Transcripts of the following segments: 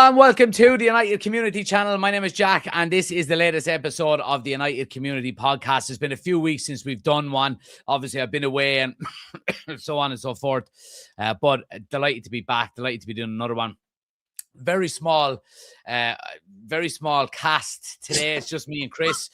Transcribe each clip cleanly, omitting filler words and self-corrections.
and welcome to the United Community Channel. My name is Jack, and this is the latest episode of the United Community Podcast. It's been a few weeks since we've done one. Obviously, I've been away and so on and so forth, but delighted to be back, delighted to be doing another one. Very small cast today. It's just me and Chris.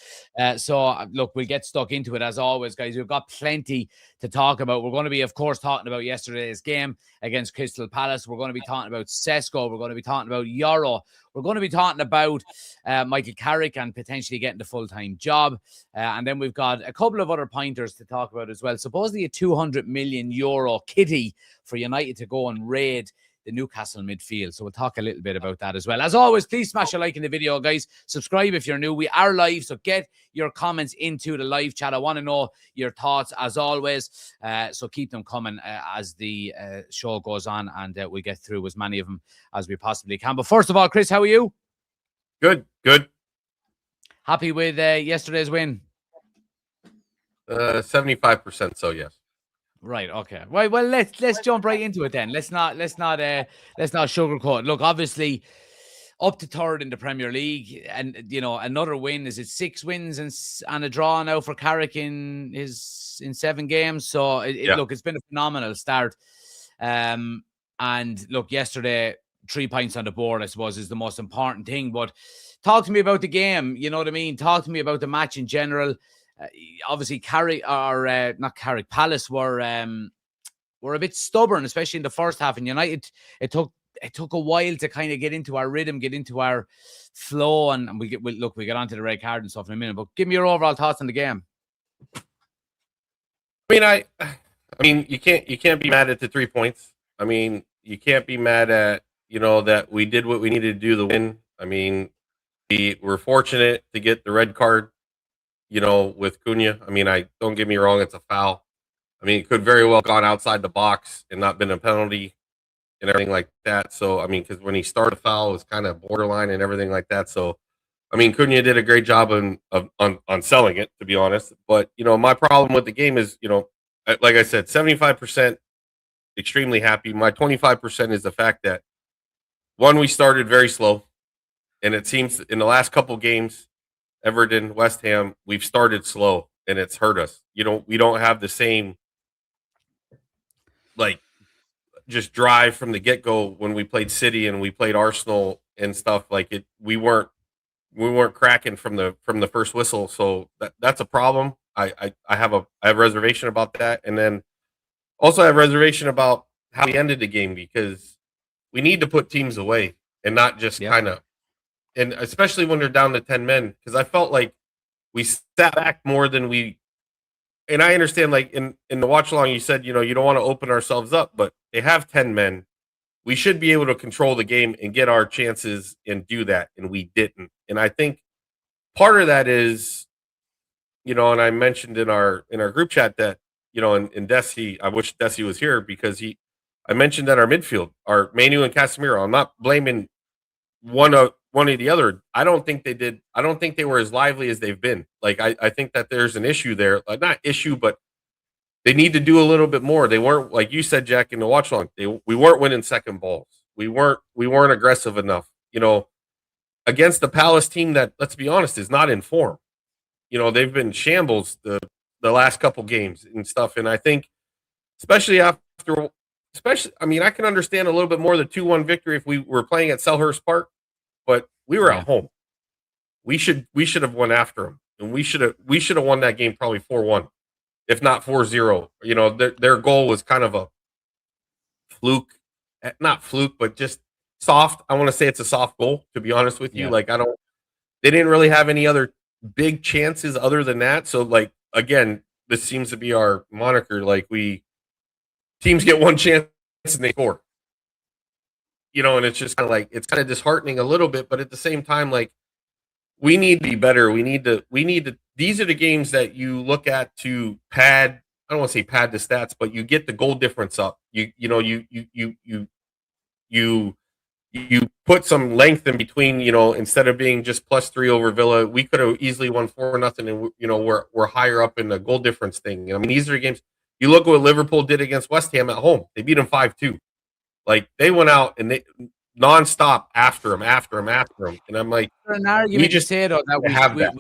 So look, we'll get stuck into it as always, guys. We've got plenty to talk about. We're going to be, of course, talking about yesterday's game against Crystal Palace. We're going to be talking about Sesko. We're going to be talking about Yoro. We're going to be talking about Michael Carrick and potentially getting the full-time job. And then we've got a couple of other pointers to talk about as well. Supposedly a 200 million euro kitty for United to go and raid the Newcastle midfield. So we'll talk a little bit about that as well. As always, please smash a like in the video, guys. Subscribe if you're new. We are live, so get your comments into the live chat. I want to know your thoughts as always. So keep them coming as the show goes on, and we'll get through as many of them as we possibly can. But first of all, Chris, how are you? Good. Happy with yesterday's win? 75%. So yes. Right. Okay. Well, let's jump right into it then. Let's not sugarcoat. Look, obviously, up to third in the Premier League, and another win. Is it 6 wins and a draw now for Carrick in 7 games? So look, it's been a phenomenal start. And look, yesterday 3 points on the board, I suppose, is the most important thing. But talk to me about the game. You know what I mean? Talk to me about the match in general. Obviously, Palace were a bit stubborn, especially in the first half. And United, it took a while to kind of get into our rhythm, get into our flow, and we get onto the red card and stuff in a minute. But give me your overall thoughts on the game. I mean, you can't be mad at the 3 points. I mean, you can't be mad at that we did what we needed to do to win. I mean, we were fortunate to get the red card. With Cunha. I mean, don't get me wrong, it's a foul. I mean, it could very well have gone outside the box and not been a penalty and everything like that. So, I mean, because when he started the foul, it was kind of borderline and everything like that. So, I mean, Cunha did a great job on selling it, to be honest. But, my problem with the game is, like I said, 75% extremely happy. My 25% is the fact that, one, we started very slow. And it seems in the last couple games, Everton, West Ham, we've started slow and it's hurt us. We don't have the same just drive from the get-go when we played City and we played Arsenal and stuff like it. We weren't cracking from the first whistle, so that's a problem. I have a reservation about that, and then also I have a reservation about how we ended the game, because we need to put teams away and not just kind of. And especially when they're down to 10 men, because I felt like we sat back more than we. And I understand, like in the watch along, you said, you don't want to open ourselves up, but they have 10 men. We should be able to control the game and get our chances and do that. And we didn't. And I think part of that is, and I mentioned in our group chat that, in Desi, I wish Desi was here, because I mentioned that our midfield, our Manu and Casemiro, I'm not blaming one or the other. I don't think they did. I don't think they were as lively as they've been. Like, I think that there's an issue there. Like, not issue, but they need to do a little bit more. They weren't, like you said, Jack, in the watch long. We weren't winning second balls. We weren't aggressive enough. Against the Palace team that, let's be honest, is not in form. They've been shambles the last couple games and stuff. And I think, especially, I mean, I can understand a little bit more the 2-1 victory if we were playing at Selhurst Park, but we were at home. We should have won after them, and we should have won that game probably 4-1, if not 4-0. Their goal was kind of a fluke, not fluke, but just soft. I want to say it's a soft goal, to be honest with you. Yeah. Like, they didn't really have any other big chances other than that. So, like, again, this seems to be our moniker. Like, teams get one chance and they score. And it's just kind of like, it's kind of disheartening a little bit, but at the same time, like, we need to be better. We need to, these are the games that you look at to pad, I don't want to say pad the stats, but you get the goal difference up. You put some length in between, instead of being just +3 over Villa, we could have easily won 4-0, and we're higher up in the goal difference thing. I mean, these are the games. You look at what Liverpool did against West Ham at home. They beat them 5-2. Like, they went out and nonstop after him. And I'm like, Is there an argument to say though that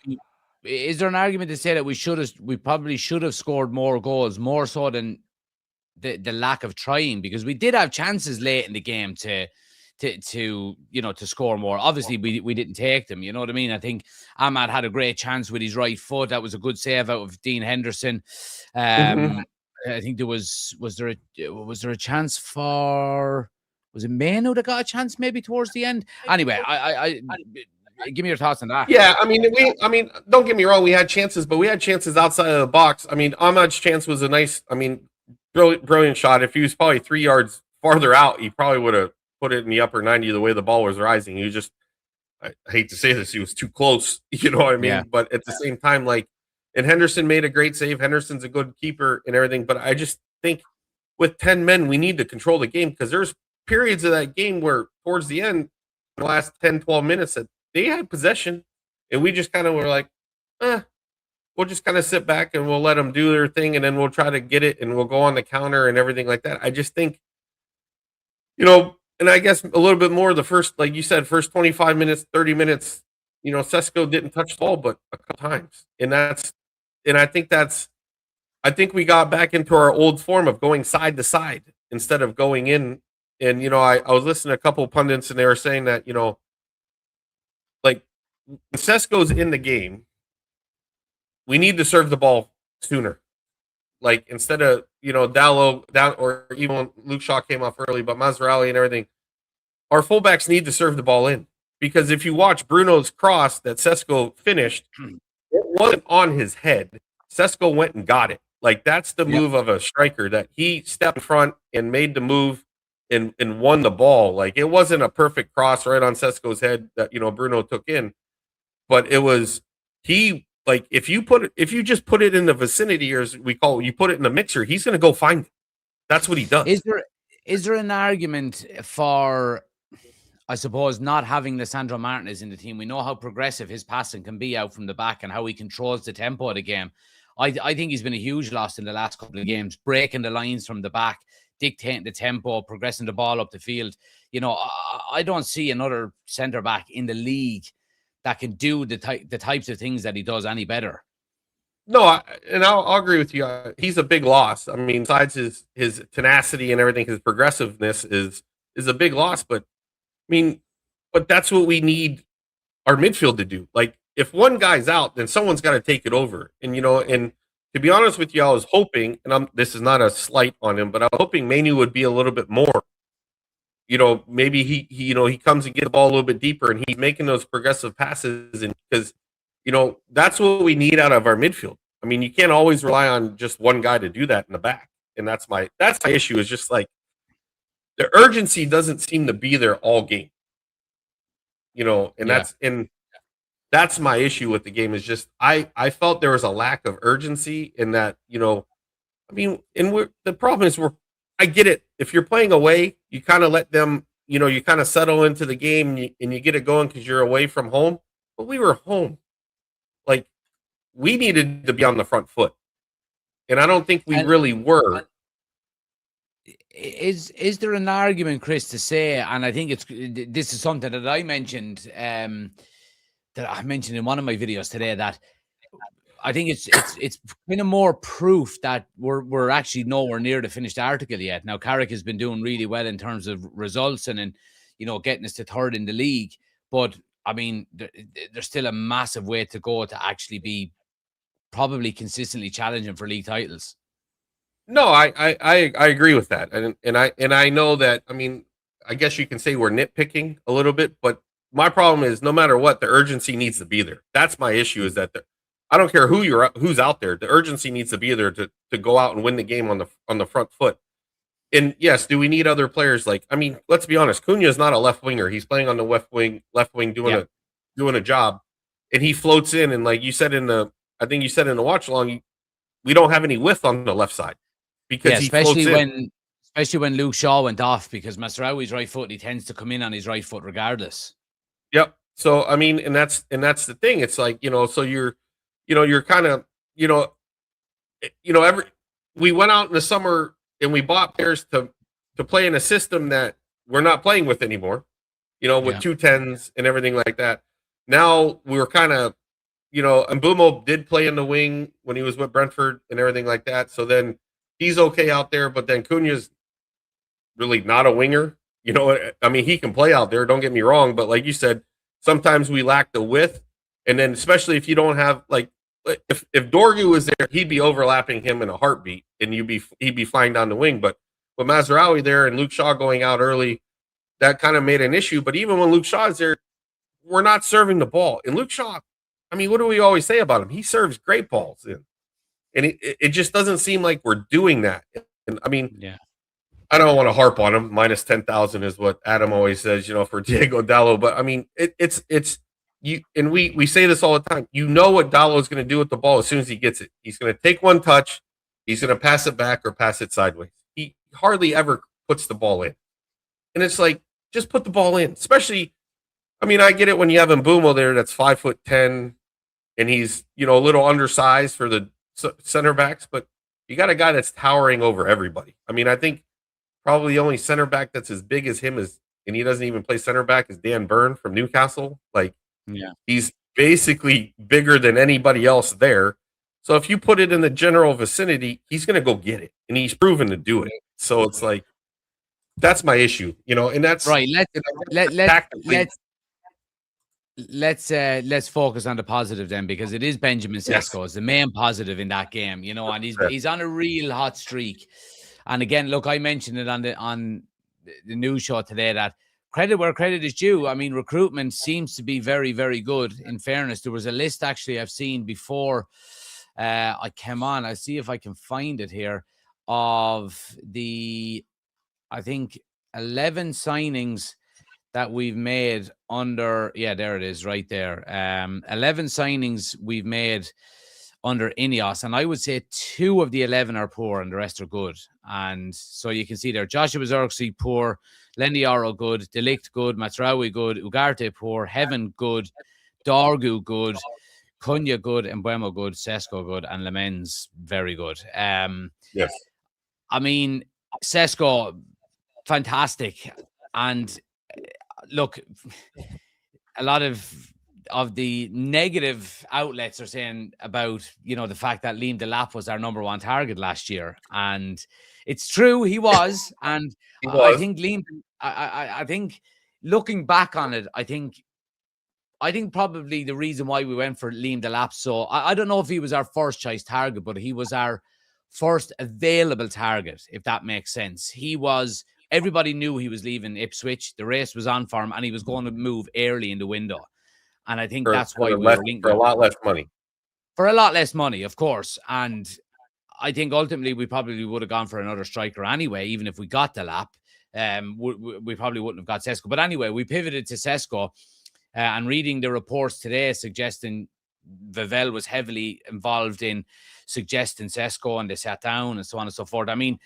is there an argument to say that we probably should have scored more goals, more so than the lack of trying, because we did have chances late in the game to score more. Obviously, we didn't take them. You know what I mean? I think Ahmad had a great chance with his right foot. That was a good save out of Dean Henderson. I think was there a chance for, was it Manu that got a chance maybe towards the end? Anyway, I give me your thoughts on that. Yeah, I mean, don't get me wrong, we had chances, but we had chances outside of the box. I mean, Ahmad's chance was a nice, brilliant shot. If he was probably 3 yards farther out, he probably would have put it in the upper 90 the way the ball was rising. He was just, I hate to say this, he was too close, you know what I mean? Yeah. But at the same time, and Henderson made a great save. Henderson's a good keeper and everything, but I just think with 10 men, we need to control the game, because there's periods of that game where towards the end, the last 10, 12 minutes, that they had possession, and we just kind of were like, we'll just kind of sit back and we'll let them do their thing, and then we'll try to get it, and we'll go on the counter and everything like that. I just think, and I guess a little bit more the first, like you said, first 25 minutes, 30 minutes, Sesko didn't touch the ball but a couple times. I think we got back into our old form of going side to side instead of going in. And, I was listening to a couple of pundits, and they were saying that, like, when Sesko's in the game, we need to serve the ball sooner. Like, instead of, Dallo down, or even when Luke Shaw came off early, but Mazraoui and everything, our fullbacks need to serve the ball in. Because if you watch Bruno's cross that Sesko finished, it wasn't on his head. Sesko went and got it. Like, that's the move of a striker, that he stepped in front and made the move and won the ball. Like, it wasn't a perfect cross right on Sesko's head that, Bruno took in, but it was, if you just put it in the vicinity, or as we call it, you put it in the mixer, he's going to go find it. That's what he does. Is there an argument for, I suppose, not having Sandro Martinez in the team? We know how progressive his passing can be out from the back and how he controls the tempo of the game. I think he's been a huge loss in the last couple of games, breaking the lines from the back, dictating the tempo, progressing the ball up the field. I don't see another centre back in the league that can do the types of things that he does any better. No, I'll agree with you. He's a big loss. I mean, besides his tenacity and everything, his progressiveness is a big loss. But but that's what we need our midfield to do. Like, if one guy's out, then someone's got to take it over. And and to be honest with you, I was hoping, and this is not a slight on him, but I was hoping Manu would be a little bit more. Maybe he comes and gets the ball a little bit deeper, and he's making those progressive passes, and because that's what we need out of our midfield. I mean, you can't always rely on just one guy to do that in the back, and that's my issue. Is just like the urgency doesn't seem to be there all game. That's my issue with the game. Is just I felt there was a lack of urgency in that. The problem is I get it. If you're playing away, you kind of let them, you kind of settle into the game, and you get it going because you're away from home. But we were home. Like, we needed to be on the front foot. And I don't think we really were. Is there an argument, Chris, to say, and I think this is something that I mentioned, in one of my videos today, that I think it's kind of more proof that we're actually nowhere near the finished article yet. Now, Carrick has been doing really well in terms of results and getting us to third in the league. But I mean, there's still a massive way to go to actually be probably consistently challenging for league titles. No, I agree with that, and I know that. I mean, I guess you can say we're nitpicking a little bit, but my problem is no matter what, the urgency needs to be there. That's my issue. Is that I don't care who's out there. The urgency needs to be there to go out and win the game on the front foot. And yes, do we need other players? Like, I mean, let's be honest. Cunha is not a left winger. He's playing on the left wing doing a job, and he floats in. And like you said I think you said in the watch along, we don't have any width on the left side because he floats in. Especially when Luke Shaw went off, because Mazraoui's right foot, he tends to come in on his right foot regardless. Yep. So I mean, and that's the thing. It's like so you're kind of we went out in the summer and we bought players to play in a system that we're not playing with anymore. with 2 10s and everything like that. Now we were kind of, and Mbumo did play in the wing when he was with Brentford and everything like that. So then he's okay out there, but then Cunha's really not a winger. I mean, he can play out there, don't get me wrong, but like you said, sometimes we lack the width. And then especially if you don't have, like, if Dorgu was there, he'd be overlapping him in a heartbeat and he'd be flying down the wing. But with Mazraoui there and Luke Shaw going out early, that kind of made an issue. But even when Luke Shaw is there, we're not serving the ball. And Luke Shaw, I mean, what do we always say about him? He serves great balls. And it just doesn't seem like we're doing that. And I mean, I don't want to harp on him. Minus 10,000 is what Adam always says, for Diego Dallo. But I mean, it's you, and we say this all the time. You know what Dallo is going to do with the ball as soon as he gets it. He's going to take one touch, he's going to pass it back or pass it sideways. He hardly ever puts the ball in. And it's like, just put the ball in. Especially, I mean, I get it when you have Mbumo there that's 5'10", and he's, a little undersized for the center backs, but you got a guy that's towering over everybody. I mean, I think probably the only center back that's as big as him and he doesn't even play center back, is Dan Burn from Newcastle. Like, he's basically bigger than anybody else there. So if you put it in the general vicinity, he's going to go get it, and he's proven to do it. So it's like, that's my issue, and that's right. Let's focus on the positive then, because it is Benjamin Sesko is the main positive in that game, and he's on a real hot streak. And again, look, I mentioned it on the news show today that credit where credit is due. I mean, recruitment seems to be very, very good. In fairness, there was a list actually I've seen before I came on. I'll see if I can find it here, of the, I think, 11 signings that we've made under, there it is right there. 11 signings we've made under INEOS, and I would say 2 of the 11 are poor and the rest are good. And so you can see there, Joshua Zirkzee poor, Leny Yoro good, De Ligt good, Mazraoui good, Ugarte poor, Heaven good, Dorgu good, Cunha good, Mbumo good, Sesko good, and Lemens very good. Yes. I mean, Sesko, fantastic. And look, a lot of the negative outlets are saying about, the fact that Liam Delap was our number 1 target last year. And it's true, he was. And I think Liam, I think looking back on it, I think probably the reason why we went for Liam Delap, so I don't know if he was our first choice target, but he was our first available target, if that makes sense. Everybody knew he was leaving Ipswich. The race was on for him, and he was going to move early in the window. And I think that's why we were linked for a lot less money. For a lot less money, of course. And I think ultimately we probably would have gone for another striker anyway, even if we got the lap. We probably wouldn't have got Sesko. But anyway, we pivoted to Sesko. And reading the reports today suggesting Vivell was heavily involved in suggesting Sesko, and they sat down and so on and so forth. I mean,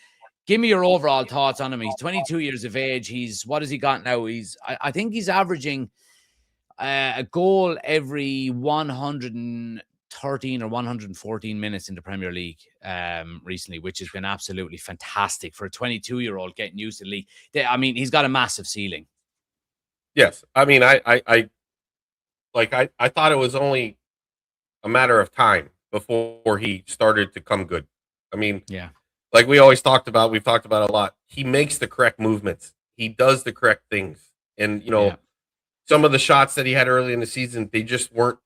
give me your overall thoughts on him. He's 22 years of age. What has he got now? I think he's averaging a goal every 113 or 114 minutes in the Premier League recently, which has been absolutely fantastic for a 22-year-old getting used to the league. I mean, he's got a massive ceiling. Yes. I mean, I thought it was only a matter of time before he started to come good. I mean, like we've talked about a lot. He makes the correct movements. He does the correct things. And, some of the shots that he had early in the season, they just weren't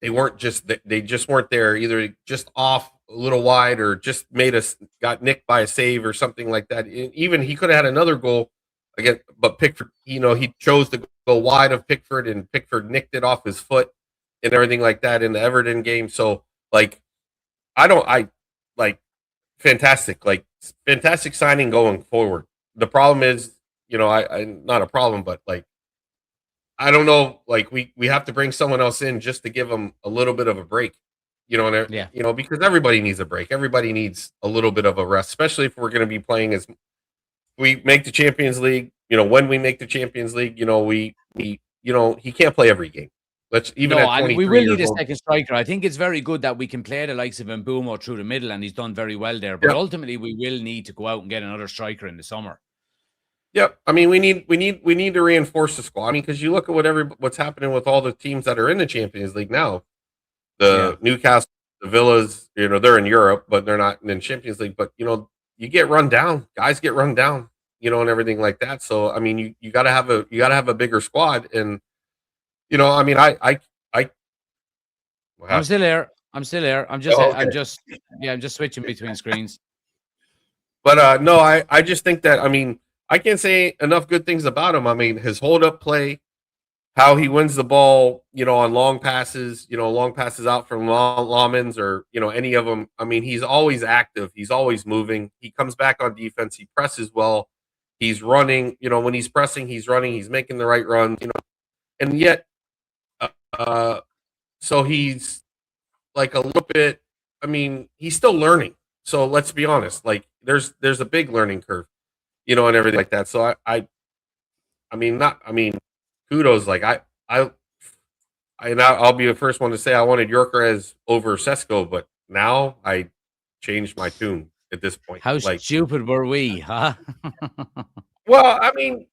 there, either just off a little wide or just got nicked by a save or something like that. Even he could have had another goal again, but Pickford, he chose to go wide of Pickford, and Pickford nicked it off his foot and everything like that in the Everton game. So fantastic signing going forward. The problem is, not a problem, but I don't know, we have to bring someone else in just to give them a little bit of a break, because everybody needs a break. Everybody needs a little bit of a rest, especially if we're going to be playing as we make the Champions League. When we make the Champions League, he can't play every game. We will need a second striker. I think it's very good that we can play the likes of Mbumo through the middle, and he's done very well there. But ultimately, we will need to go out and get another striker in the summer. Yep. I mean, we need to reinforce the squad. I mean, because you look at what's happening with all the teams that are in the Champions League now. The Newcastle, the Villas, they're in Europe, but they're not in Champions League. But you get run down, guys get run down, and everything like that. So I mean, you got to have a bigger squad, and I mean, I I'm still here. I'm still here. Oh, okay. I'm just switching between screens. But no, I just think that, I mean, I can't say enough good things about him. I mean, his hold up play, how he wins the ball, on long passes out from Lawmans or, any of them. I mean, he's always active. He's always moving. He comes back on defense. He presses well. He's running, when he's pressing, he's running. He's making the right runs, and yet, so he's like a little bit, I mean, he's still learning. So let's be honest, like there's a big learning curve, and everything like that. So I mean, kudos. Like I'll be the first one to say I wanted Gyökeres over Sesko, but now I changed my tune at this point. How stupid were we, huh? Well, I mean,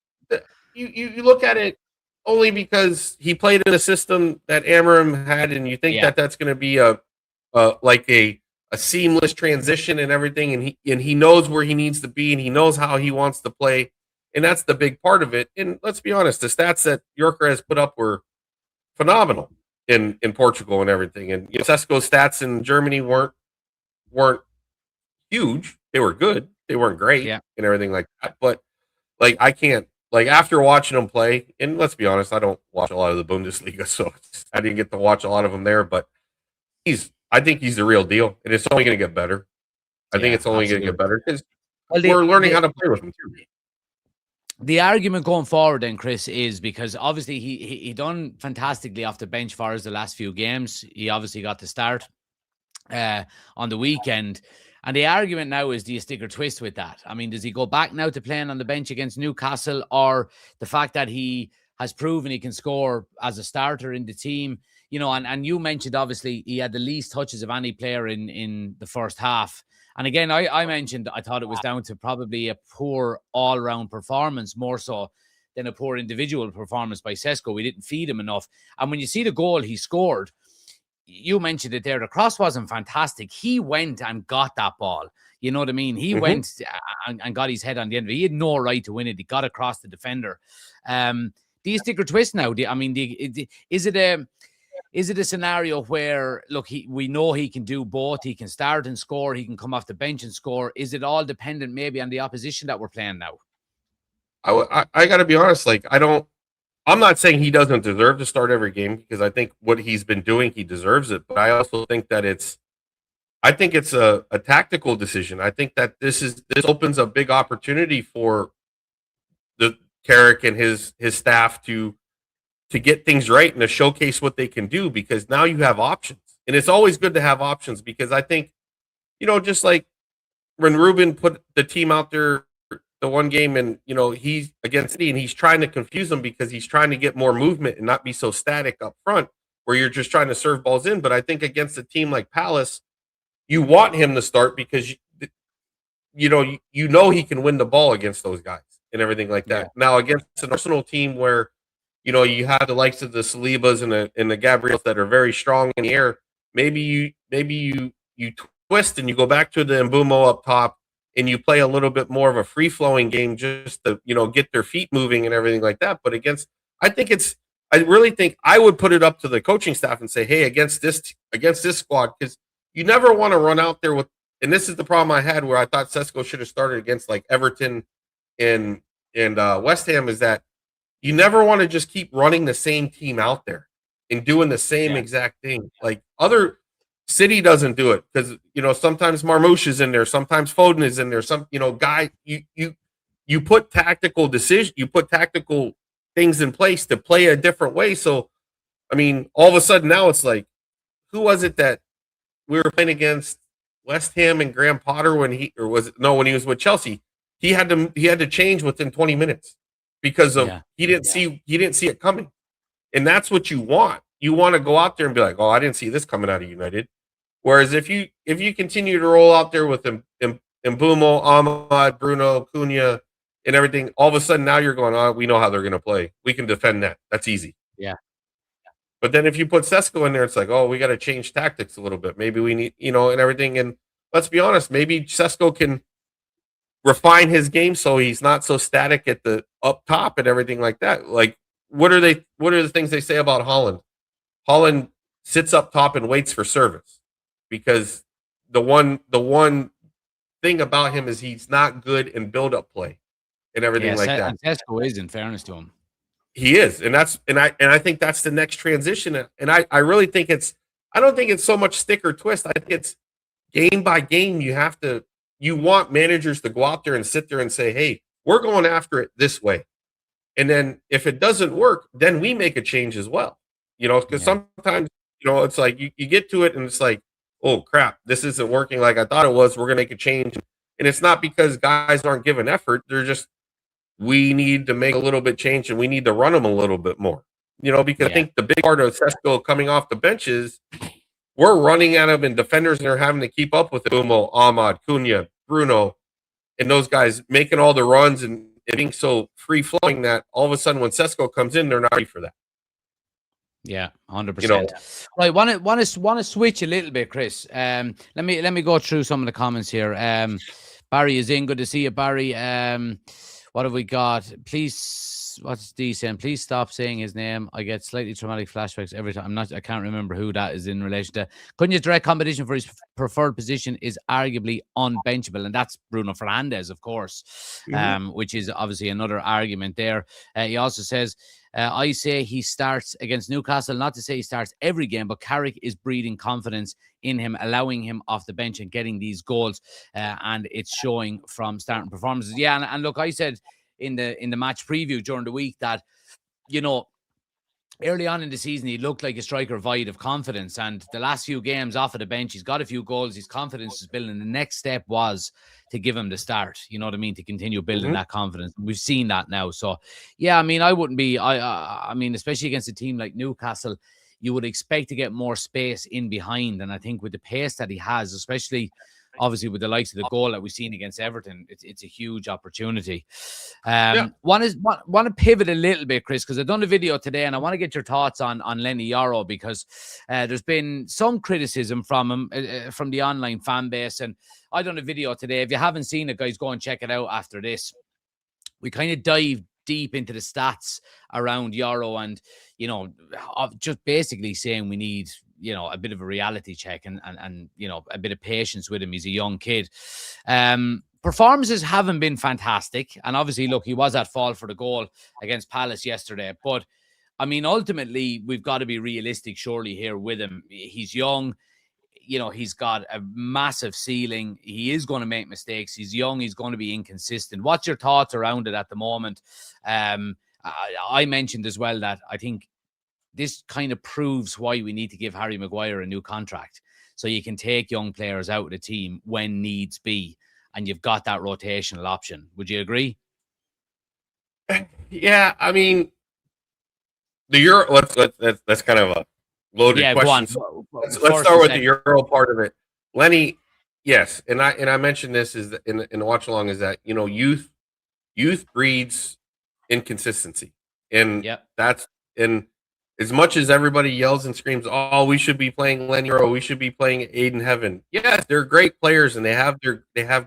you look at it only because he played in a system that Amorim had, and you think that that's going to be a seamless transition and everything, and he knows where he needs to be, and he knows how he wants to play, and that's the big part of it. And let's be honest, the stats that Gyökeres put up were phenomenal in Portugal and everything. And Sesko's stats in Germany weren't huge. They were good. They weren't great and everything like that. But like I can't, like after watching him play, and let's be honest, I don't watch a lot of the Bundesliga, so I didn't get to watch a lot of them there. But I think he's the real deal, and it's only going to get better. I think it's only going to get better because we're learning how to play with him too. The argument going forward then, Chris, is because obviously he done fantastically off the bench for us the last few games. He obviously got the start on the weekend. And the argument now is, do you stick or twist with that? I mean, does he go back now to playing on the bench against Newcastle, or the fact that he has proven he can score as a starter in the team? And you mentioned, obviously, he had the least touches of any player in the first half. And again, I mentioned I thought it was down to probably a poor all-round performance, more so than a poor individual performance by Sesko. We didn't feed him enough. And when you see the goal he scored, you mentioned it there, the cross wasn't fantastic. He went and got that ball. You know what I mean? He went and got his head on the end of it. He had no right to win it. He got across the defender. Do you stick or twist now? Is it a scenario where, look, we know he can do both. He can start and score. He can come off the bench and score. Is it all dependent maybe on the opposition that we're playing now? I got to be honest. Like, I'm not saying he doesn't deserve to start every game, because I think what he's been doing, he deserves it. But I also think that it's a tactical decision. I think that this opens a big opportunity for the Carrick and his staff to get things right and to showcase what they can do, because now you have options. And it's always good to have options, because I think, just like when Ruben put the team out there the one game, and he's against City, and he's trying to confuse them because he's trying to get more movement and not be so static up front where you're just trying to serve balls in. But I think against a team like Palace, you want him to start because he can win the ball against those guys and everything like that. Now against an Arsenal team where you have the likes of the Salibas and the Gabriels that are very strong in the air, maybe you twist and you go back to the Mbumo up top, and you play a little bit more of a free-flowing game just to, get their feet moving and everything like that. But I really think I would put it up to the coaching staff and say, hey, against this squad, because you never want to run out there with, and this is the problem I had where I thought Sesko should have started against like Everton and West Ham, is that you never want to just keep running the same team out there and doing the same exact thing. Like City doesn't do it because, sometimes Marmoush is in there, sometimes Foden is in there, guy, you put tactical decisions, you put tactical things in place to play a different way. So, I mean, all of a sudden now it's like, who was it that we were playing against? West Ham and Graham Potter when he was with Chelsea, he had to change within 20 minutes because of he didn't see it coming. And that's what you want. You want to go out there and be like, oh, I didn't see this coming out of United. Whereas if you continue to roll out there with Mbumo, Ahmad, Bruno, Cunha, and everything. All of a sudden now you're going, oh, we know how they're going to play. We can defend that. That's easy. Yeah. But then if you put Sesko in there, it's like, oh, we got to change tactics a little bit. Maybe we need, and everything. And let's be honest, maybe Sesko can refine his game so he's not so static at the up top and everything like that. Like, what are the things they say about Holland? Holland sits up top and waits for service because the one thing about him is he's not good in build up play and everything like that. And Sesko is, in fairness to him. He is, and I think that's the next transition. And I really think I don't think it's so much stick or twist. I think it's game by game. You want managers to go out there and sit there and say, hey, we're going after it this way. And then if it doesn't work, then we make a change as well. Because sometimes, it's like you get to it and it's like, oh crap, this isn't working like I thought it was. We're going to make a change. And it's not because guys aren't giving effort. They're just, we need to make a little bit change and we need to run them a little bit more. Because I think the big part of Sesko coming off the bench is we're running at him and defenders and they're having to keep up with Umo, Ahmad, Cunha, Bruno, and those guys making all the runs and being so free flowing that all of a sudden when Sesko comes in, they're not ready for that. Yeah, 100%. Right, want to switch a little bit, Chris. Let me go through some of the comments here. Barry is in. Good to see you, Barry. What have we got? Please, what's D saying? Please stop saying his name. I get slightly traumatic flashbacks every time. I can't remember who that is in relation to. Cunha's direct competition for his preferred position is arguably unbenchable, and that's Bruno Fernandes, of course, which is obviously another argument there. He also says, I say he starts against Newcastle, not to say he starts every game, but Carrick is breeding confidence in him, allowing him off the bench and getting these goals, and it's showing from starting performances. Yeah, and look, I said in the match preview during the week that, early on in the season, he looked like a striker void of confidence. And the last few games off of the bench, he's got a few goals. His confidence is building. The next step was to give him the start. You know what I mean? To continue building that confidence. We've seen that now. So, yeah, I mean, I wouldn't be, I mean, especially against a team like Newcastle, you would expect to get more space in behind. And I think with the pace that he has, especially obviously with the likes of the goal that we've seen against Everton, it's a huge opportunity. Want to pivot a little bit, Chris, because I've done a video today and I want to get your thoughts on Leny Yoro, because there's been some criticism from him, from the online fan base. And I done a video today. If you haven't seen it, guys, go and check it out after this. We kind of dive deep into the stats around Yoro and, just basically saying we need, a bit of a reality check and a bit of patience with him. He's a young kid. Performances haven't been fantastic. And obviously, look, he was at fault for the goal against Palace yesterday. But, I mean, ultimately, we've got to be realistic, surely, here with him. He's young. He's got a massive ceiling. He is going to make mistakes. He's young. He's going to be inconsistent. What's your thoughts around it at the moment? I mentioned as well that I think this kind of proves why we need to give Harry Maguire a new contract. So you can take young players out of the team when needs be, and you've got that rotational option. Would you agree? Yeah, I mean, the Euro. That's kind of a loaded question. So let's start with the Euro part of it. Leny, yes, and I mentioned this is in the watch along is that youth breeds inconsistency, and that's in. As much as everybody yells and screams, oh, we should be playing Leny Yoro, we should be playing Aiden Heaven. Yes, they're great players and they have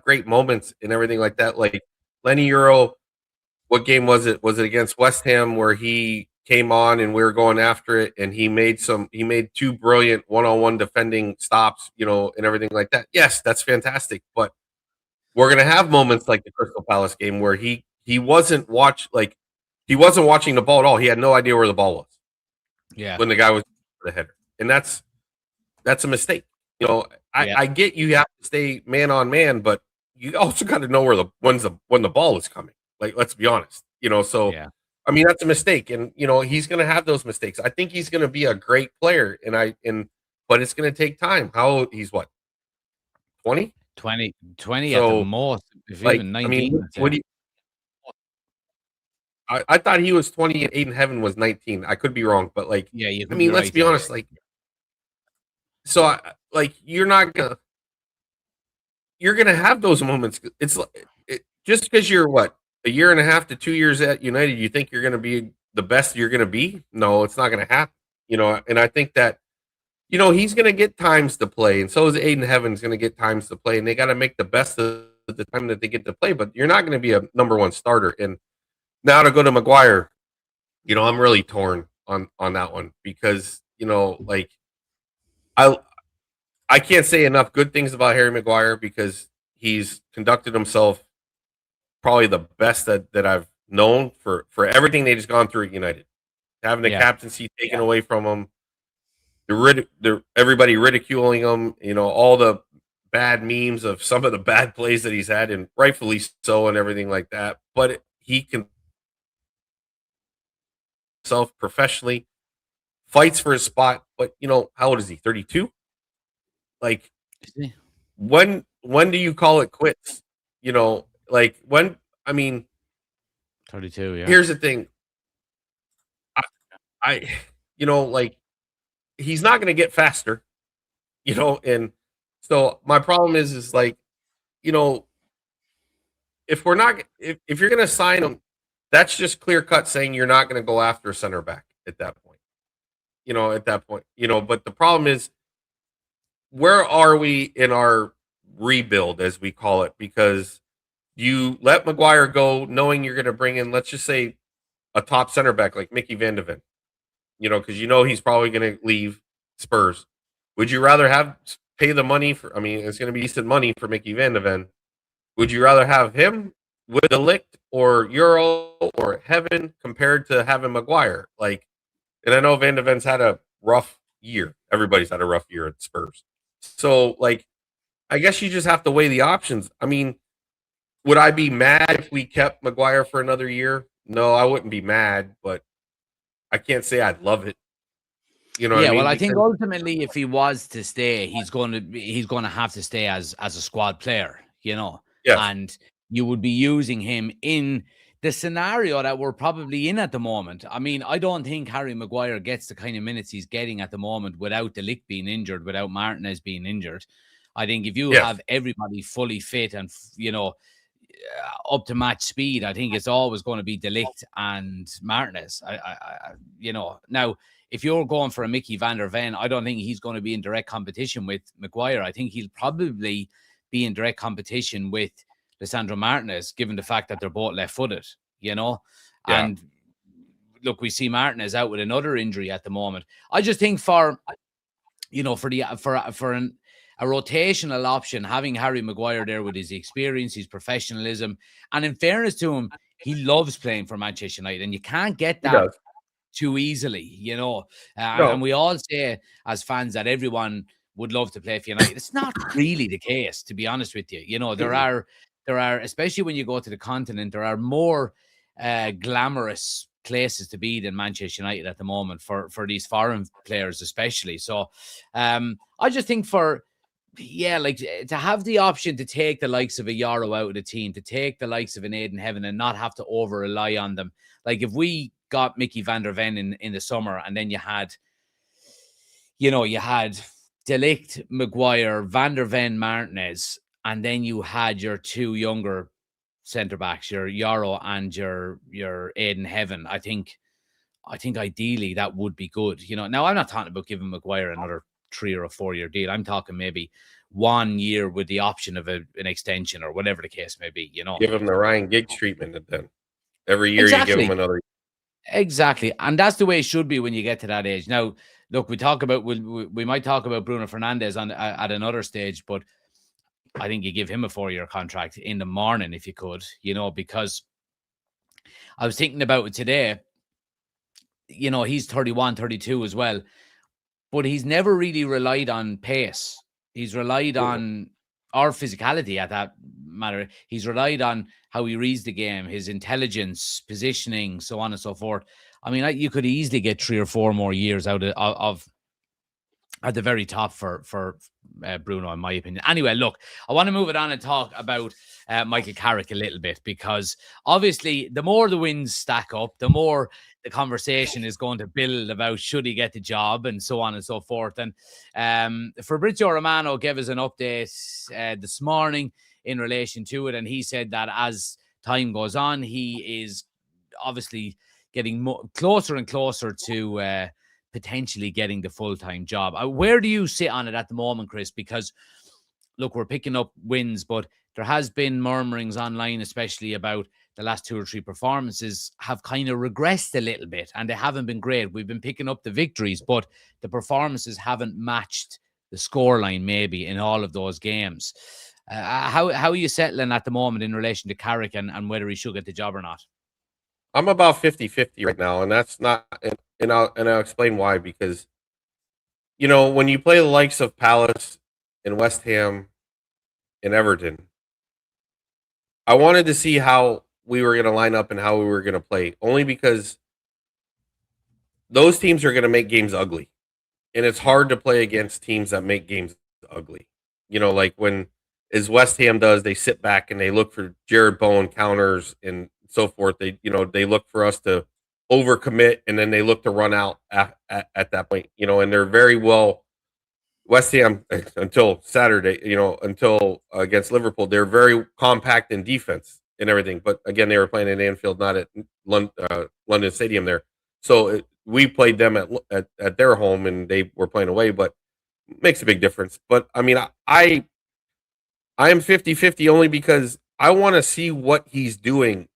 great moments and everything like that. Like Leny Yoro, what game was it? Was it against West Ham where he came on and we were going after it and he made two brilliant one-on-one defending stops, and everything like that. Yes, that's fantastic. But we're gonna have moments like the Crystal Palace game where he wasn't watching the ball at all. He had no idea where the ball was. Yeah, when the guy was the header, and that's a mistake. I get you have to stay man on man, but you also got to know where when the ball is coming. Like, let's be honest. I mean, that's a mistake, and he's going to have those mistakes. I think he's going to be a great player, but it's going to take time. How old? He's what? 20? 20 at the most. If even 19. I mean, what do you? I thought he was 20 and Aiden Heaven was 19. I could be wrong, but let's be honest. You're gonna have those moments. It's just because you're a year and a half to 2 years at United, you think you're going to be the best you're going to be? No, it's not going to happen. And I think that he's going to get times to play, and so is Aiden Heaven's going to get times to play, and they got to make the best of the time that they get to play. But you're not going to be a number one starter. And now to go to Maguire, I'm really torn on that one because like I can't say enough good things about Harry Maguire because he's conducted himself probably the best that I've known for everything they've just gone through at United, having the captaincy taken away from him. Everybody ridiculing him, all the bad memes of some of the bad plays that he's had, and rightfully so, and everything like that. But he can himself professionally, fights for his spot. But how old is he? 32. Like, when do you call it quits? Like when? I mean, 32. Yeah. Here's the thing. I like, he's not going to get faster, and so my problem is like, if we're not, if you're going to sign him, that's just clear cut saying you're not going to go after a center back at that point. But the problem is, where are we in our rebuild, as we call it? Because you let Maguire go knowing you're going to bring in, let's just say, a top center back like Mickey Van de Ven, because he's probably going to leave Spurs. Would you rather pay the money for? I mean, it's going to be decent money for Mickey Van de Ven. Would you rather have him with De Ligt or Yoro or Heaven compared to having Maguire? Like, and I know Van de Ven's had a rough year. Everybody's had a rough year at Spurs. So, like, I guess you just have to weigh the options. I mean, would I be mad if we kept Maguire for another year? No, I wouldn't be mad, but I can't say I'd love it. What I mean? Well, I think ultimately, if he was to stay, he's going to have to stay as a squad player, Yes. And you would be using him in the scenario that we're probably in at the moment. I mean, I don't think Harry Maguire gets the kind of minutes he's getting at the moment without De Ligt being injured, without Martinez being injured. I think if you have everybody fully fit and up to match speed, I think it's always going to be De Ligt and Martinez. Now, if you're going for a Mickey Van der Ven, I don't think he's going to be in direct competition with Maguire. I think he'll probably be in direct competition with Lisandro Martinez, given the fact that they're both left-footed, And look, we see Martinez out with another injury at the moment. I just think for a rotational option, having Harry Maguire there with his experience, his professionalism, and in fairness to him, he loves playing for Manchester United, and you can't get that too easily, No. And we all say as fans that everyone would love to play for United. It's not really the case, to be honest with you. There are, especially when you go to the continent, there are more glamorous places to be than Manchester United at the moment for these foreign players, especially. So I just think to have the option to take the likes of a Yoro out of the team, to take the likes of an Aiden Heaven and not have to over rely on them. Like if we got Mickey Van der Ven in the summer, and then you had De Ligt, Maguire, Van der Ven, Martinez, and then you had your two younger centre backs, your Yoro and your Aiden Heaven. I think ideally that would be good. Now I'm not talking about giving Maguire another 3 or 4 year deal. I'm talking maybe 1 year with the option of an extension or whatever the case may be. Give him the Ryan Giggs treatment, and then every year you give him another. Exactly, and that's the way it should be when you get to that age. Now, look, we might talk about Bruno Fernandes at another stage, but I think you give him a 4-year contract in the morning if you could, because I was thinking about it today. He's 31, 32 as well, but he's never really relied on pace. He's relied on our physicality at that matter. He's relied on how he reads the game, his intelligence, positioning, so on and so forth. I mean, you could easily get 3 or 4 more years out of at the very top for Bruno, in my opinion. Anyway, look, I want to move it on and talk about Michael Carrick a little bit, because obviously the more the wins stack up, the more the conversation is going to build about should he get the job and so on and so forth. And Fabrizio Romano gave us an update this morning in relation to it, and he said that as time goes on, he is obviously getting closer and closer to potentially getting the full-time job. Where do you sit on it at the moment, Chris? Because look, we're picking up wins, but there has been murmurings online, especially about the last 2 or 3 performances have kind of regressed a little bit, and they haven't been great. We've been picking up the victories, but the performances haven't matched the scoreline maybe in all of those games. How are you settling at the moment in relation to Carrick and whether he should get the job or not? I'm about 50-50 right now, and that's not, and I'll explain why. Because when you play the likes of Palace and West Ham and Everton, I wanted to see how we were going to line up and how we were going to play, only because those teams are going to make games ugly, and it's hard to play against teams that make games ugly. Like when as West Ham does, they sit back and they look for Jared Bowen counters and so forth. They look for us to overcommit, and then they look to run out at that point. And they're very well. West Ham until Saturday, until against Liverpool, they're very compact in defense and everything. But again, they were playing at Anfield, not at London Stadium there. So we played them at their home, and they were playing away. But it makes a big difference. But I mean, I am 50-50 only because I want to see what he's doing.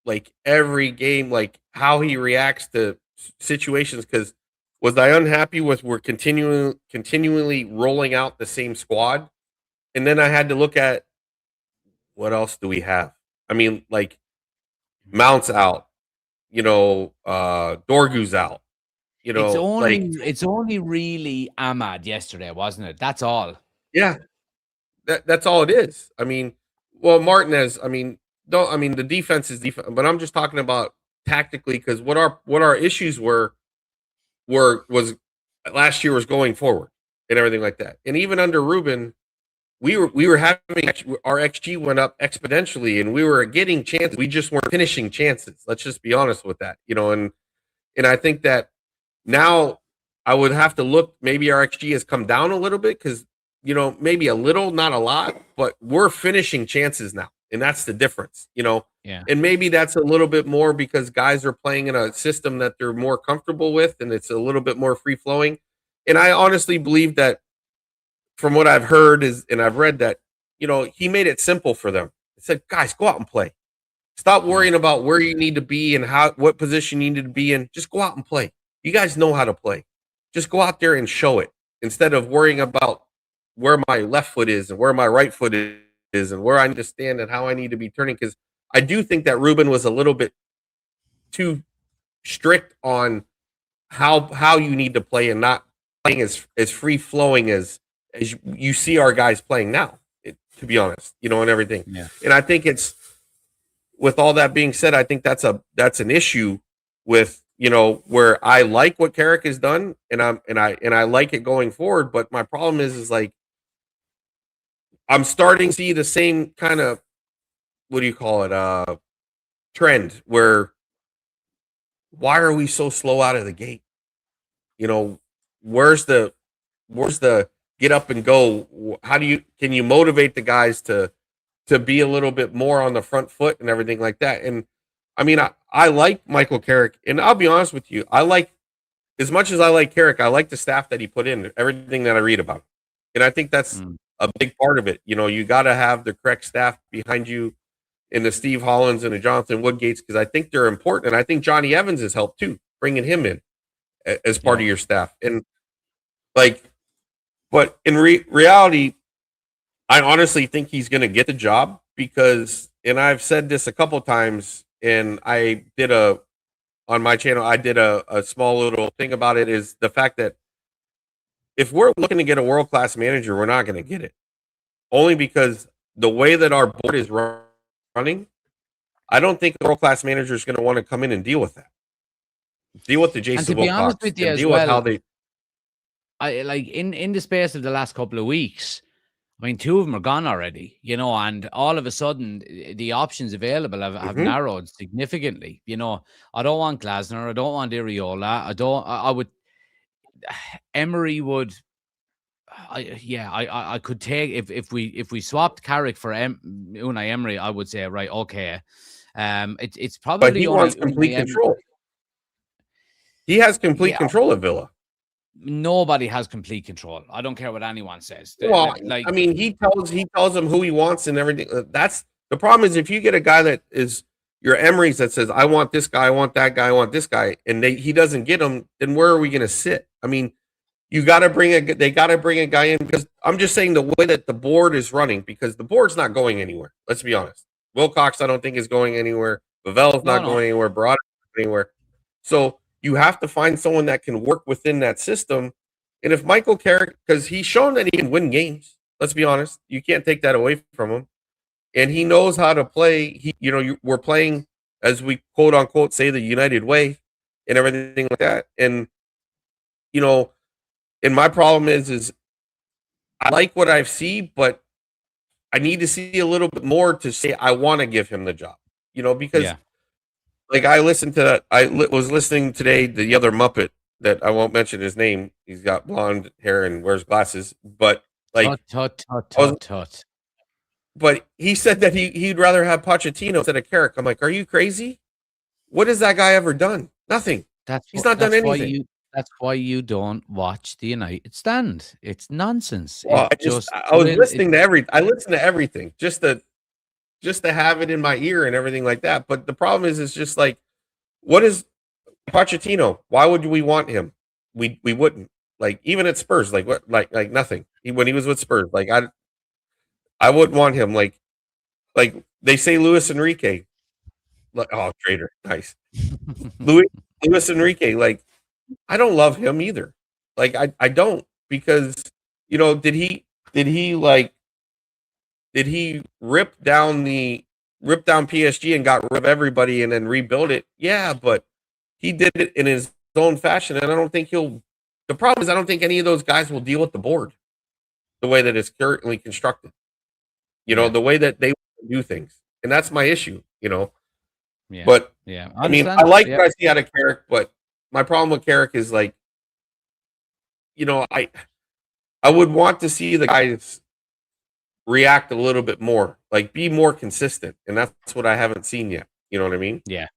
Like every game, like how he reacts to situations. Because was I unhappy with we're continually rolling out the same squad? And then I had to look at what else do we have? I mean, like Mount's out, Dorgu's out. It's only really Ahmad yesterday, wasn't it? That's all. Yeah, that's all it is. I mean, well, Martinez. I mean, the defense is defense, but I'm just talking about tactically, because what our issues was last year was going forward and everything like that. And even under Ruben, we were having our XG went up exponentially, and we were getting chances. We just weren't finishing chances. Let's just be honest with that, and I think that now I would have to look. Maybe our XG has come down a little bit because maybe a little, not a lot, but we're finishing chances now, and that's the difference. Yeah. And maybe that's a little bit more because guys are playing in a system that they're more comfortable with, and it's a little bit more free flowing. And I honestly believe that, from what I've heard and I've read, that he made it simple for them. He said, guys, go out and play. Stop worrying about where you need to be and what position you need to be in. Just go out and play. You guys know how to play. Just go out there and show it, instead of worrying about where my left foot is and where my right foot is and where I need to stand and how I need to be turning. Because I do think that Ruben was a little bit too strict on how you need to play, and not playing as free flowing as you see our guys playing now, to be honest, and everything. Yeah. And I think it's, with all that being said, I think that's an issue with, where I like what Carrick has done, and I like it going forward. But my problem is like, I'm starting to see the same kind of, what do you call it, trend, where why are we so slow out of the gate? Where's the get up and go? Can you motivate the guys to be a little bit more on the front foot and everything like that? And I mean, I like Michael Carrick, and I'll be honest with you, as much as I like Carrick, I like the staff that he put in, everything that I read about. And I think that's a big part of it. You got to have the correct staff behind you, in the Steve Hollands and the Jonathan Woodgates, because I think they're important. And I think Johnny Evans has helped too, bringing him in as part of your staff. And but in reality, I honestly think he's going to get the job, because, and I've said this a couple times, and I did on my channel, I did a small little thing about it, is the fact that if we're looking to get a world-class manager, we're not going to get it. Only because the way that our board is running, I don't think a world-class manager is going to want to come in and deal with that. Deal with the Jason Wilcox. With you deal with how they... I like in the space of the last couple of weeks, I mean, 2 of them are gone already, and all of a sudden the options available have narrowed significantly. I don't want Glasner, I don't want Iriola, Emery would I could take if we swapped Carrick for Unai Emery, I would say right, okay. It's But probably he only wants Unai complete Emery. control. He has complete Yeah, control of Villa. nobody has complete control. I don't care what anyone says. Well, Like, I mean, he tells him who he wants and everything. That's the problem. Is if you get a guy that is your Emery's that says, "I want this guy, I want that guy, I want this guy," and he doesn't get him, then where are we going to sit? I mean, you got to they got to bring a guy in, because I'm just saying the way that the board is running, because the board's not going anywhere. Let's be honest. Wilcox, I don't think, is going anywhere. Pavel's not no. going anywhere. Barada's not going anywhere. So you have to find someone that can work within that system. And if Michael Carrick, because he's shown that he can win games, let's be honest, you can't take that away from him. And he knows how to play. We're playing, as we quote unquote say, the United way and everything like that. And and my problem is I like what I see, but I need to see a little bit more to say I want to give him the job. Because like I was listening today to the other Muppet that I won't mention his name. He's got blonde hair and wears glasses, but like tut. But he said that he'd rather have Pochettino instead of Carrick. I'm like, are you crazy? What has that guy ever done? Nothing. He's not done anything. That's why you don't watch the United stand. It's nonsense. Well, I was listening to I listen to everything just to have it in my ear and everything like that. But the problem is, it's just like, what is Pochettino? Why would we want him? We wouldn't. Like, even at Spurs, like what, like nothing. When he was with Spurs, like I wouldn't want him. Like they say Luis Enrique. Like, oh, traitor, nice. Luis Enrique, like, I don't love him either. Like I don't, because did he rip down PSG and got rid of everybody and then rebuild it? Yeah, but he did it in his own fashion, and I don't think the problem is I don't think any of those guys will deal with the board the way that it's currently constructed. The way that they do things. And that's my issue, Yeah. But yeah, I mean, I like what I see out of Carrick, but my problem with Carrick is, like, I would want to see the guys react a little bit more, like be more consistent, and that's what I haven't seen yet. You know what I mean? Yeah,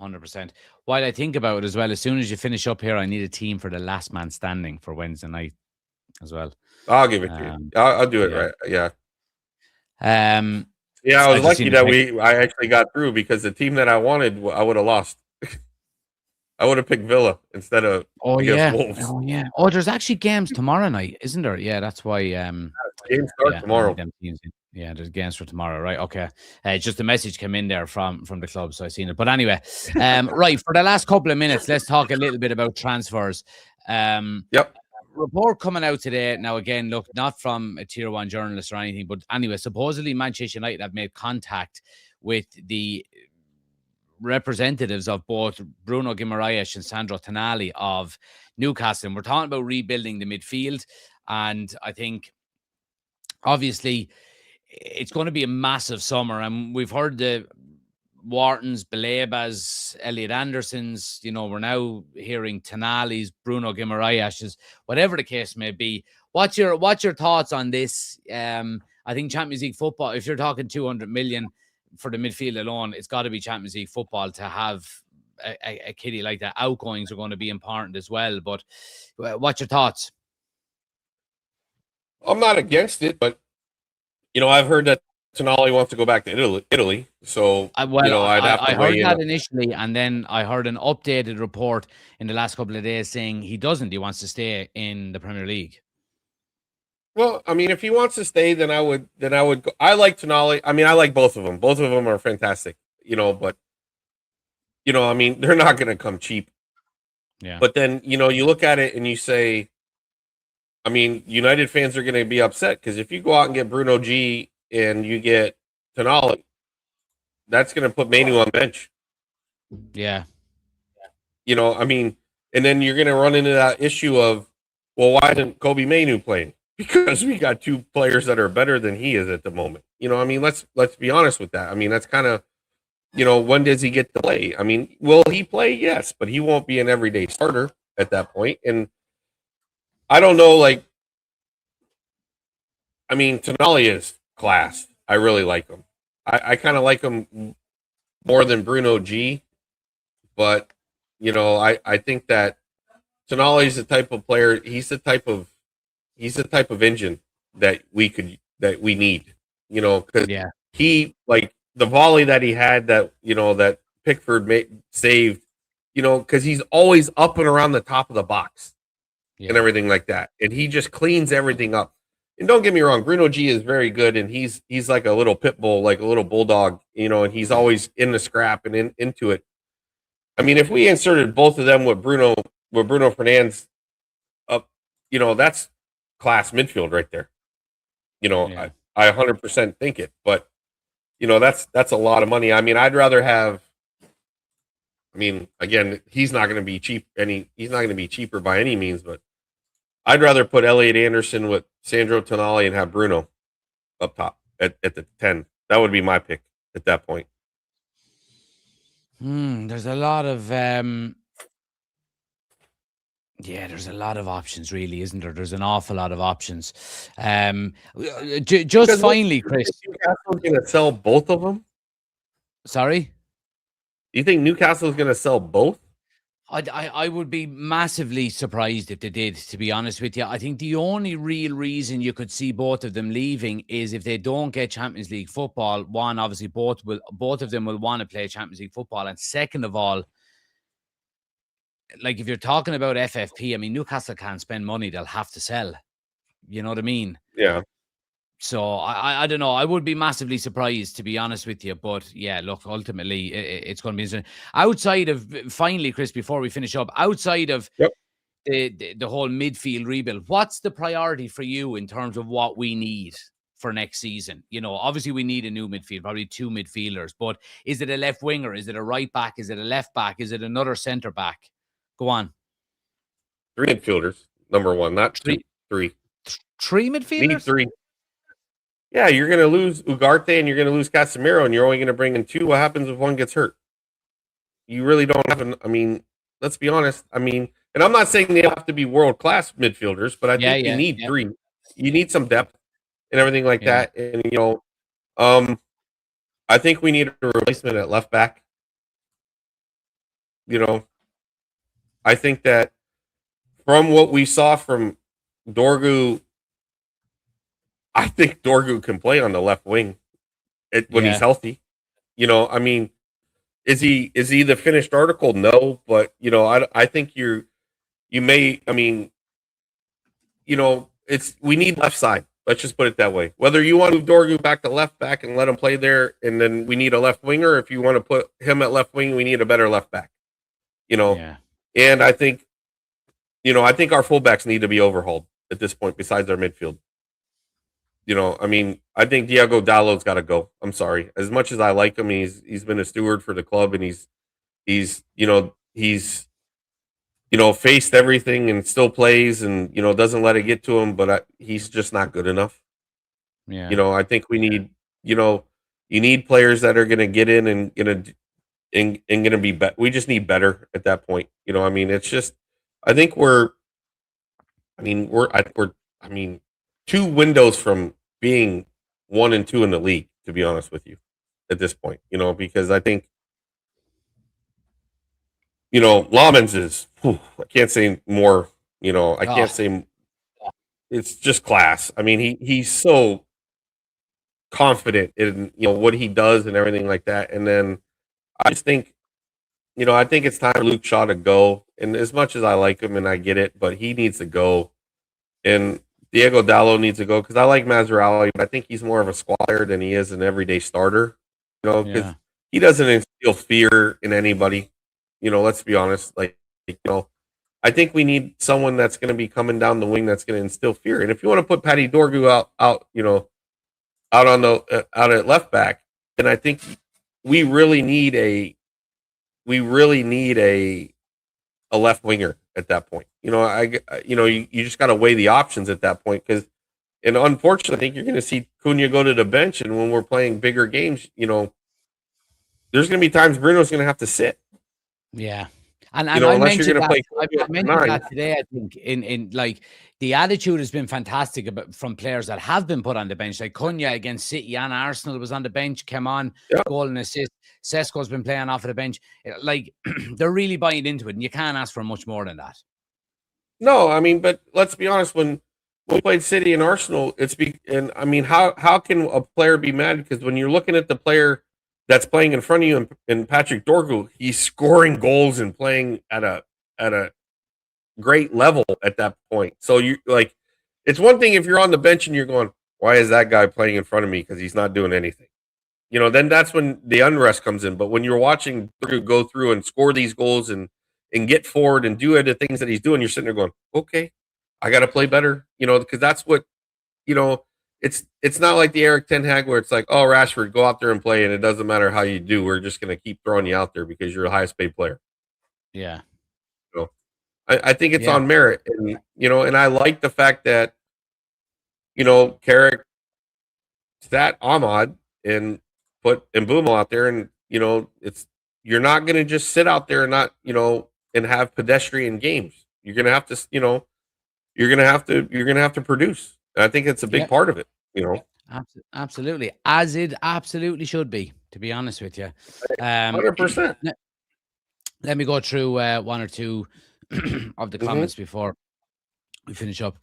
100%. While I think about it as well, as soon as you finish up here, I need a team for the last man standing for Wednesday night as well. I'll give it to you. I'll do it right. Yeah. Yeah, I was lucky that I actually got through, because the team that I wanted, I would have lost. I would have picked Villa instead of Wolves. Oh yeah. Oh, there's actually games tomorrow night, isn't there? Yeah, that's why. Games start tomorrow. Yeah, there's games for tomorrow, right? Okay. Just a message came in there from the club, so I seen it. But anyway, right, for the last couple of minutes, let's talk a little bit about transfers. Yep. Report coming out today. Now, again, look, not from a tier 1 journalist or anything, but anyway, supposedly Manchester United have made contact with the representatives of both Bruno Guimarães and Sandro Tonali of Newcastle. And we're talking about rebuilding the midfield. And I think, obviously, it's going to be a massive summer. And we've heard the Whartons, Balebas, Elliot Andersons, we're now hearing Tonali's, Bruno Guimaraes, whatever the case may be. What's your thoughts on this? I think Champions League football, if you're talking 200 million for the midfield alone, it's got to be Champions League football to have a kitty like that. Outgoings are going to be important as well. But what's your thoughts? I'm not against it, but I've heard that Tonali wants to go back to Italy. So I heard that initially, and then I heard an updated report in the last couple of days saying he doesn't. He wants to stay in the Premier League. Well, I mean, if he wants to stay, then I would go. I like Tonali. I mean, I like both of them. Both of them are fantastic. But I mean, they're not going to come cheap. Yeah. But then you look at it and you say, I mean, United fans are going to be upset, because if you go out and get Bruno G and you get Tonali, that's going to put Manu on bench. Yeah. I mean, and then you're going to run into that issue of, well, why isn't Kobe Manu playing? Because we got two players that are better than he is at the moment. I mean, let's be honest with that. I mean, that's kind of, when does he get to play? I mean, will he play? Yes, but he won't be an everyday starter at that point. And I don't know, like, I mean, Tonali is class. I really like him. I kind of like him more than Bruno G, but I think that Tonali's the type of player. He's the type of engine that we need. Because Yeah. he, like, the volley that he had, that Pickford saved. Because he's always up and around the top of the box and everything like that, and he just cleans everything up. And don't get me wrong, Bruno G is very good, and he's like a little pit bull, like a little bulldog, and he's always in the scrap and into it. I mean, if we inserted both of them with Bruno Fernandes up, that's class midfield right there. Yeah. I 100% think it, but that's a lot of money. I mean, I'd rather have. I mean, again, he's not going to be cheap. He's not going to be cheaper by any means, but I'd rather put Elliot Anderson with Sandro Tonali and have Bruno up top at the 10. That would be my pick at that point. There's a lot of there's a lot of options, really, isn't there? There's an awful lot of options. Just finally, Chris, Newcastle's going to sell both of them. Sorry, do you think Newcastle is going to sell both? I would be massively surprised if they did, to be honest with you. I think the only real reason you could see both of them leaving is if they don't get Champions League football. One, obviously, both of them will want to play Champions League football. And second of all, like, if you're talking about FFP, I mean, Newcastle can't spend money. They'll have to sell. You know what I mean? Yeah. So I don't know. I would be massively surprised, to be honest with you. But yeah, look, ultimately, it's going to be interesting. Outside of, finally, Chris, before we finish up, outside of the whole midfield rebuild, what's the priority for you in terms of what we need for next season? Obviously we need a new midfield, probably 2 midfielders. But is it a left winger? Is it a right back? Is it a left back? Is it another centre back? Go on. 3 midfielders, number one, not 2. 3. 3 midfielders? Need 3. Yeah, you're going to lose Ugarte and you're going to lose Casemiro, and you're only going to bring in 2. What happens if one gets hurt? You really don't have I mean, let's be honest. I mean, and I'm not saying they have to be world-class midfielders, but I think you need 3. You need some depth and everything like that. And, I think we need a replacement at left back. I think that from what we saw from Dorgu, I think Dorgu can play on the left wing when he's healthy. I mean, is he the finished article? No, but I think you may. I mean, we need left side. Let's just put it that way. Whether you want to move Dorgu back to left back and let him play there, and then we need a left winger. If you want to put him at left wing, we need a better left back. And I think, I think our fullbacks need to be overhauled at this point. Besides our midfield. I mean, I think Diego Dalot's got to go. I'm sorry. As much as I like him, he's been a steward for the club, and he's faced everything and still plays, and doesn't let it get to him. But he's just not good enough. Yeah. I think we need you need players that are going to get in and going to be better. We just need better at that point. I mean, it's just. I think we're 2 windows from being 1 and 2 in the league, to be honest with you, at this point, because I think, Lamens is, I can't say more, I can't say, it's just class. I mean, he's so confident in, what he does and everything like that. And then I just think, I think it's time for Luke Shaw to go. And as much as I like him and I get it, but he needs to go. And Diego Dalot needs to go, because I like Mazraoui, but I think he's more of a squad player than he is an everyday starter. Because he doesn't instill fear in anybody. Let's be honest. Like, I think we need someone that's going to be coming down the wing that's going to instill fear. And if you want to put Paddy Dorgu out at left back, then I think we really need a left winger at that point. You just got to weigh the options at that point, because, and unfortunately, I think you're going to see Cunha go to the bench, and when we're playing bigger games, there's going to be times Bruno's going to have to sit. Yeah. And I mentioned that today, I think, in like, the attitude has been fantastic from players that have been put on the bench. Like Cunha against City and Arsenal was on the bench, came on, goal and assist. Sesko's been playing off of the bench. Like, they're really buying into it, and you can't ask for much more than that. No, I mean, but let's be honest. When we played City and Arsenal, and I mean, how can a player be mad? Because when you're looking at the player that's playing in front of you, and Patrick Dorgu, he's scoring goals and playing at a great level at that point. So you like, it's one thing if you're on the bench and you're going, why is that guy playing in front of me? Because he's not doing anything. Then that's when the unrest comes in. But when you're watching Dorgu go through and score these goals and get forward and do the things that he's doing, you're sitting there going, okay, I got to play better, because that's what, it's not like the Eric Ten Hag where it's like, oh, Rashford, go out there and play, and it doesn't matter how you do. We're just going to keep throwing you out there because you're the highest paid player. Yeah. So I think it's on merit. And, and I like the fact that, Carrick sat Ahmad and put Mbeumo out there, and, you're not going to just sit out there and not, and have pedestrian games. You're going to have to, you're going to have to produce. And I think it's a big part of it, Absolutely. As it absolutely should be, to be honest with you. 100%. Let me go through one or two of the comments before we finish up.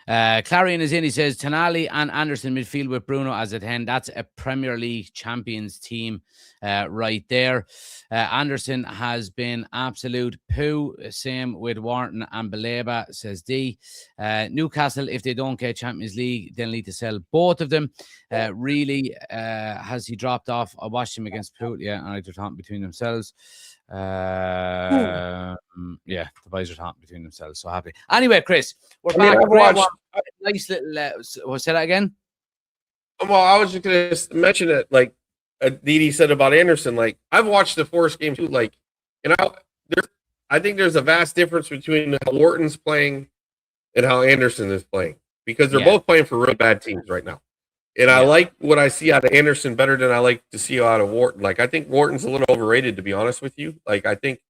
Clarion is in. He says, Tonali and Anderson midfield with Bruno as a 10. That's a Premier League champions team right there. Anderson has been absolute poo. Same with Wharton and Baleba, says D. Newcastle, if they don't get Champions League, they'll need to sell both of them. Really, has he dropped off? I watched him against Poole. Yeah, and they're talking between themselves. The boys are talking between themselves. So happy. Anyway, Chris, we're back. Nice little. Say that again. Well, I was just going to mention it. Like Didi said about Anderson. Like I've watched the Forest game too. Like, I think there's a vast difference between how Wharton's playing and how Anderson is playing, because they're both playing for really bad teams right now. And I like what I see out of Anderson better than I like to see out of Wharton. Like, I think Wharton's a little overrated, to be honest with you. Like, I think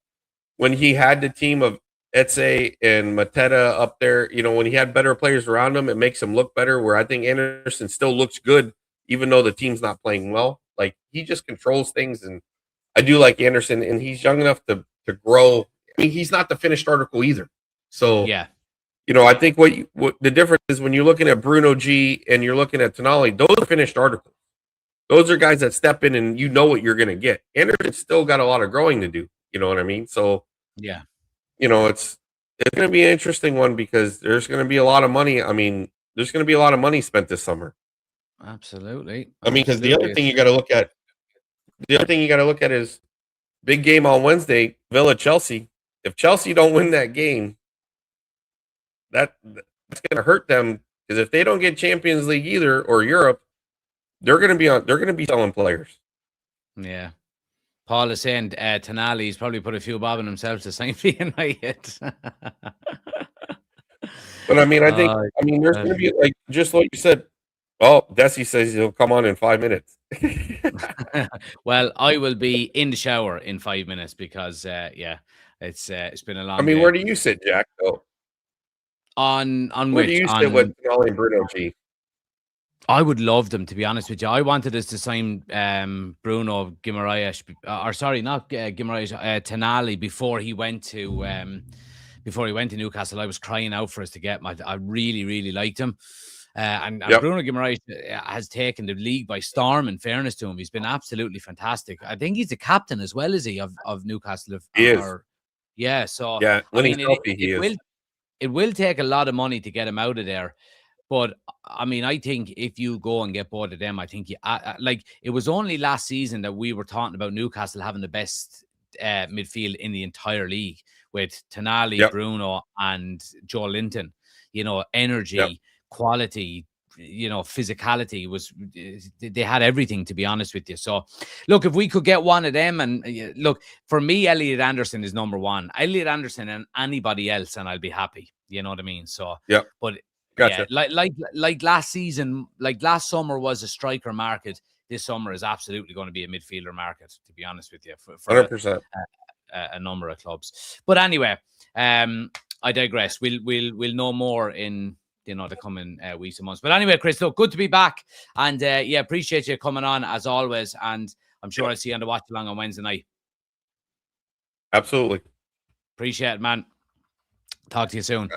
when he had the team of Etse and Mateta up there, when he had better players around him, it makes him look better, where I think Anderson still looks good, even though the team's not playing well. Like, he just controls things, and I do like Anderson, and he's young enough to grow. I mean, he's not the finished article either. So, I think what the difference is when you're looking at Bruno G and you're looking at Tonali, those are finished articles. Those are guys that step in and you know what you're going to get. Anderson's still got a lot of growing to do. You know what I mean? So, it's going to be an interesting one, because there's going to be a lot of money. I mean, there's going to be a lot of money spent this summer. Absolutely. I mean, because the other thing you got to look at, is big game on Wednesday, Villa Chelsea. If Chelsea don't win that game, that's going to hurt them, because if they don't get Champions League either, or Europe, they're going to be selling players. Yeah. Paul is saying Tonali's probably put a few bob in himself to sign for United. But I mean, I think there's going to be, like, just like you said. Oh, Desi says he'll come on in 5 minutes. Well, I will be in the shower in 5 minutes, because it's been a long. I mean, day. where do you sit, Jack? Though on where do you sit with Tonali and Bruno G? I would love them, to be honest with you. I wanted us to sign Bruno Guimaraes, or sorry, not Guimaraes, Tonali before he went to Newcastle. I was crying out for us to get him. I really, really liked him. And Bruno Guimaraes has taken the league by storm, in fairness to him. He's been absolutely fantastic. I think he's the captain as well, is he, of Newcastle? He is. Yeah, so when he's healthy, he is. It will take a lot of money to get him out of there. But, I mean, I think if you go and get both of them, I think it was only last season that we were talking about Newcastle having the best midfield in the entire league, with Tonali, Bruno, and Joe Linton. Energy, quality, physicality they had everything, to be honest with you. So, look, if we could get one of them, and look, for me, Elliot Anderson is number one. Elliot Anderson and anybody else, and I'll be happy. You know what I mean? So, but. Gotcha. Yeah, like last season, like last summer was a striker market. This summer is absolutely going to be a midfielder market, to be honest with you, for 100%. A number of clubs. But anyway, I digress. We'll know more in the coming weeks and months. But anyway, Chris, look, good to be back, and appreciate you coming on as always. And I'm sure I'll see you on the watch along on Wednesday night. Absolutely. Appreciate it, man. Talk to you soon.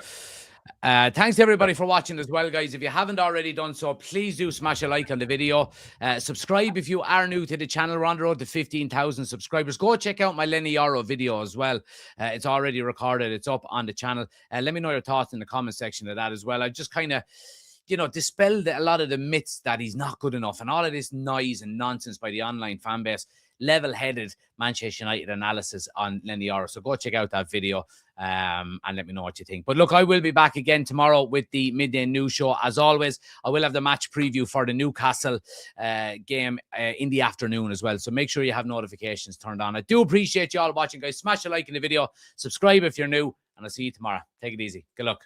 Thanks to everybody for watching as well, guys. If you haven't already done so, please do smash a like on the video. Subscribe if you are new to the channel. We're on the road to 15,000 subscribers. Go check out my Leny Yoro video as well. It's already recorded. It's up on the channel. Let me know your thoughts in the comment section of that as well. I just kind of dispelled a lot of the myths that he's not good enough and all of this noise and nonsense by the online fan base. Level-headed Manchester United analysis on Leny Yoro. So go check out that video and let me know what you think. But look, I will be back again tomorrow with the midday news show. As always, I will have the match preview for the Newcastle game in the afternoon as well. So make sure you have notifications turned on. I do appreciate you all watching, guys. Smash a like in the video. Subscribe if you're new. And I'll see you tomorrow. Take it easy. Good luck.